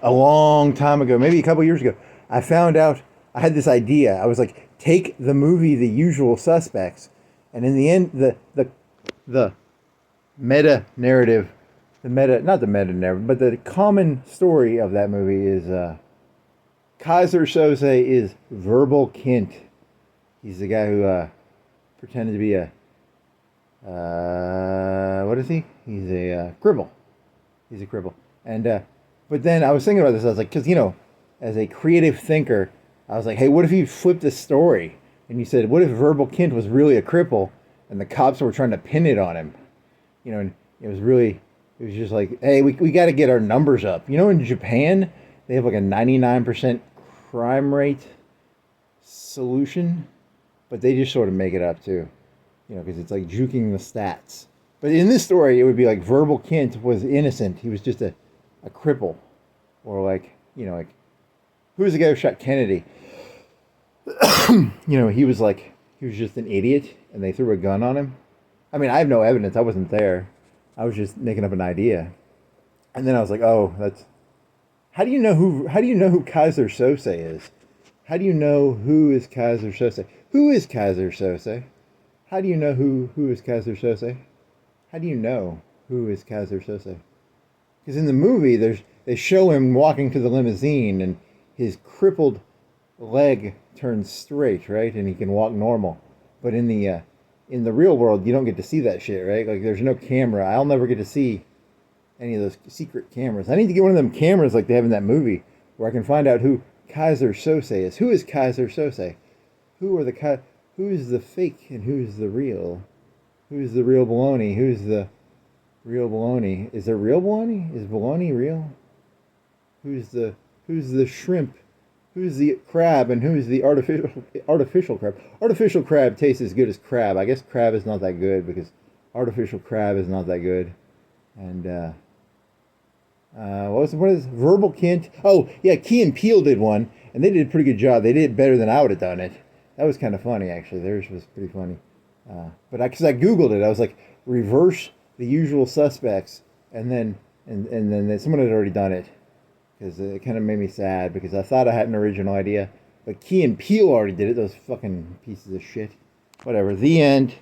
a long time ago, maybe a couple years ago, I found out I had this idea. I was like, take the movie The Usual Suspects, and in the end, the meta narrative, the meta not the meta narrative, but the common story of that movie is Keyser Söze is Verbal Kint. He's the guy who pretended to be a what is he? He's a cripple. He's a cripple. And but then I was thinking about this. I was like, because as a creative thinker, I was like, hey, what if you flipped the story and you said, what if Verbal Kint was really a cripple and the cops were trying to pin it on him? And it was just like, hey, we got to get our numbers up. In Japan, they have like a 99% crime rate solution, but they just sort of make it up too, because it's like juking the stats. But in this story, it would be like Verbal Kint was innocent. He was just a cripple. Or like who was the guy who shot Kennedy? He was just an idiot and they threw a gun on him. I mean, I have no evidence. I wasn't there. I was just making up an idea. And then I was like, oh, how do you know who Keyser Söze is? How do you know who is Keyser Söze? Who is Keyser Söze? How do you know who is Keyser Söze? How do you know who is Keyser Söze? Because in the movie, they show him walking to the limousine, and his crippled leg turns straight, right, and he can walk normal. But in the real world, you don't get to see that shit, right? Like, there's no camera. I'll never get to see any of those secret cameras. I need to get one of them cameras like they have in that movie, where I can find out who Keyser Söze is. Who is Keyser Söze? Who's the fake and who's the real? Who's the real bologna? Who's the real bologna? Is there real bologna? Is bologna real? Who's the shrimp? Who's the crab and who's the artificial crab? Artificial crab tastes as good as crab. I guess crab is not that good because artificial crab is not that good. And what is Verbal Kint? Oh yeah, Key and Peele did one, and they did a pretty good job. They did it better than I would have done it. That was kind of funny actually. Theirs was pretty funny. But because I googled it, I was like, reverse The Usual Suspects, and then someone had already done it, because it kind of made me sad because I thought I had an original idea, but Key and Peele already did it. Those fucking pieces of shit. Whatever. The end.